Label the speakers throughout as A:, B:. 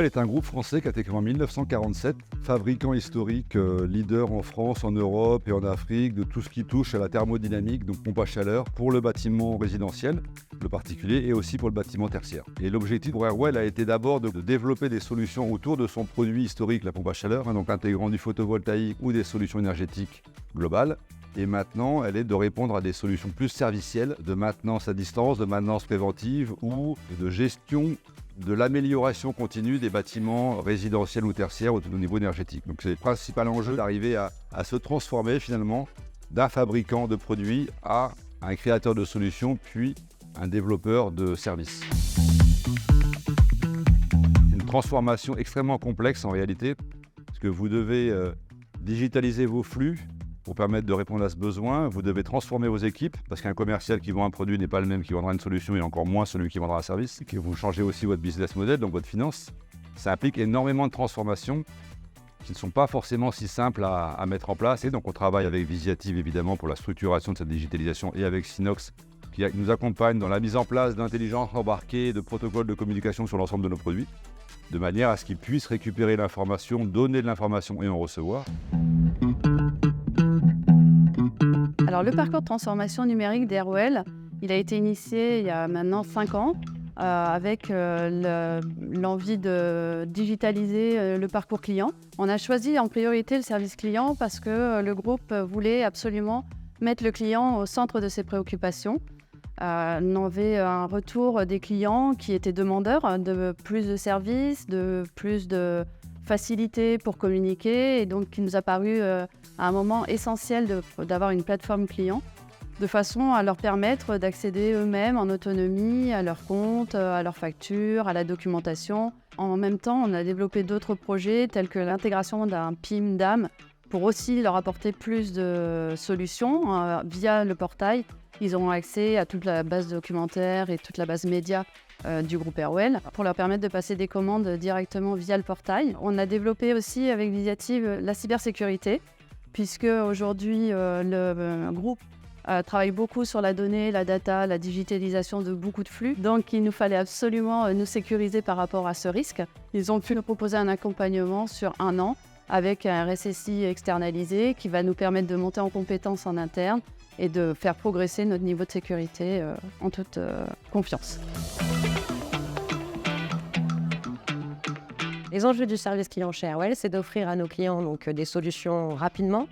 A: Airwell est un groupe français qui a été créé en 1947, fabricant historique, leader en France, en Europe et en Afrique de tout ce qui touche à la thermodynamique, donc pompe à chaleur, pour le bâtiment résidentiel, le particulier, et aussi pour le bâtiment tertiaire. Et l'objectif pour Airwell a été d'abord de développer des solutions autour de son produit historique, la pompe à chaleur, donc intégrant du photovoltaïque ou des solutions énergétiques globales. Et maintenant, elle est de répondre à des solutions plus servicielles, de maintenance à distance, de maintenance préventive ou de gestion de l'amélioration continue des bâtiments résidentiels ou tertiaires au niveau énergétique. Donc c'est le principal enjeu d'arriver à se transformer finalement d'un fabricant de produits à un créateur de solutions, puis un développeur de services. Une transformation extrêmement complexe en réalité, parce que vous devez digitaliser vos flux pour permettre de répondre à ce besoin. Vous devez transformer vos équipes, parce qu'un commercial qui vend un produit n'est pas le même qui vendra une solution et encore moins celui qui vendra un service. Et que vous changez aussi votre business model, donc votre finance. Ça implique énormément de transformations qui ne sont pas forcément si simples à mettre en place. Et donc on travaille avec Visiative évidemment pour la structuration de cette digitalisation et avec Synox qui nous accompagne dans la mise en place d'intelligence embarquée, de protocoles de communication sur l'ensemble de nos produits, de manière à ce qu'ils puissent récupérer l'information, donner de l'information et en recevoir.
B: Alors, le parcours de transformation numérique d'Airwell, il a été initié il y a maintenant 5 ans avec l'envie de digitaliser le parcours client. On a choisi en priorité le service client parce que le groupe voulait absolument mettre le client au centre de ses préoccupations. On avait un retour des clients qui étaient demandeurs de plus de services, de plus de facilité pour communiquer, et donc il nous a paru à un moment essentiel d'avoir une plateforme client de façon à leur permettre d'accéder eux-mêmes en autonomie à leurs comptes, à leurs factures, à la documentation. En même temps, on a développé d'autres projets tels que l'intégration d'un PIM DAM pour aussi leur apporter plus de solutions via le portail. Ils auront accès à toute la base documentaire et toute la base média du groupe Airwell pour leur permettre de passer des commandes directement via le portail. On a développé aussi avec Visiative la cybersécurité, puisque aujourd'hui le groupe travaille beaucoup sur la donnée, la data, la digitalisation de beaucoup de flux. Donc il nous fallait absolument nous sécuriser par rapport à ce risque. Ils ont pu nous proposer un accompagnement sur 1 an avec un RSSI externalisé qui va nous permettre de monter en compétences en interne et de faire progresser notre niveau de sécurité en toute confiance.
C: Les enjeux du service client chez Airwell, c'est d'offrir à nos clients donc, des solutions rapidement,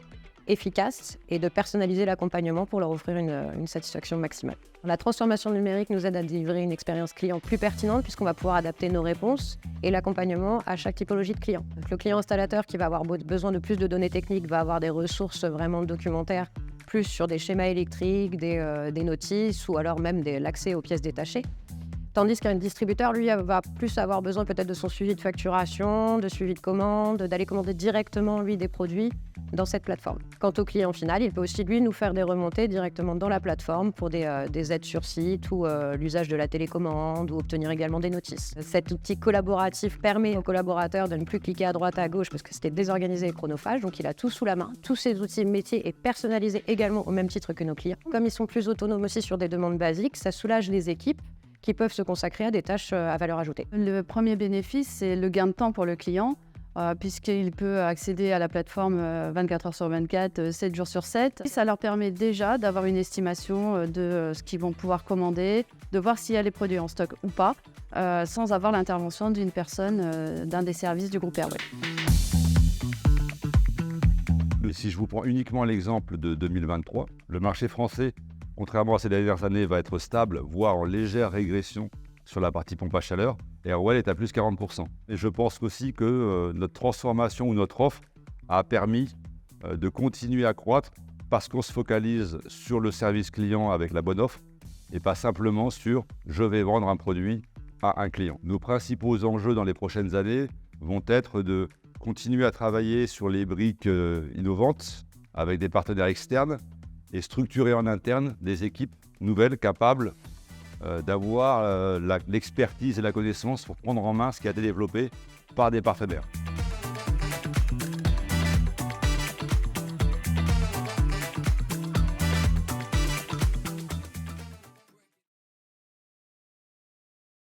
C: efficaces et de personnaliser l'accompagnement pour leur offrir une satisfaction maximale. La transformation numérique nous aide à délivrer une expérience client plus pertinente puisqu'on va pouvoir adapter nos réponses et l'accompagnement à chaque typologie de client. Donc, le client installateur qui va avoir besoin de plus de données techniques va avoir des ressources vraiment documentaires plus sur des schémas électriques, des notices ou alors même l'accès aux pièces détachées. Tandis qu'un distributeur, lui, va plus avoir besoin peut-être de son suivi de facturation, de suivi de commande, d'aller commander directement, lui, des produits dans cette plateforme. Quant au client final, il peut aussi, lui, nous faire des remontées directement dans la plateforme pour des aides sur site ou l'usage de la télécommande ou obtenir également des notices. Cet outil collaboratif permet aux collaborateurs de ne plus cliquer à droite, à gauche parce que c'était désorganisé et chronophage, donc il a tout sous la main. Tous ces outils métiers est personnalisés également au même titre que nos clients. Comme ils sont plus autonomes aussi sur des demandes basiques, ça soulage les équipes qui peuvent se consacrer à des tâches à valeur ajoutée.
B: Le premier bénéfice, c'est le gain de temps pour le client, puisqu'il peut accéder à la plateforme 24 heures sur 24, 7 jours sur 7. Ça leur permet déjà d'avoir une estimation de ce qu'ils vont pouvoir commander, de voir s'il y a les produits en stock ou pas, sans avoir l'intervention d'une personne d'un des services du groupe Airwell.
A: Si je vous prends uniquement l'exemple de 2023, le marché français, contrairement à ces dernières années, va être stable, voire en légère régression sur la partie pompe à chaleur. Et Airwell est à plus 40%. Et je pense aussi que notre transformation ou notre offre a permis de continuer à croître parce qu'on se focalise sur le service client avec la bonne offre et pas simplement sur « je vais vendre un produit à un client ». Nos principaux enjeux dans les prochaines années vont être de continuer à travailler sur les briques innovantes avec des partenaires externes et structurer en interne des équipes nouvelles capables d'avoir l'expertise et la connaissance pour prendre en main ce qui a été développé par des partenaires.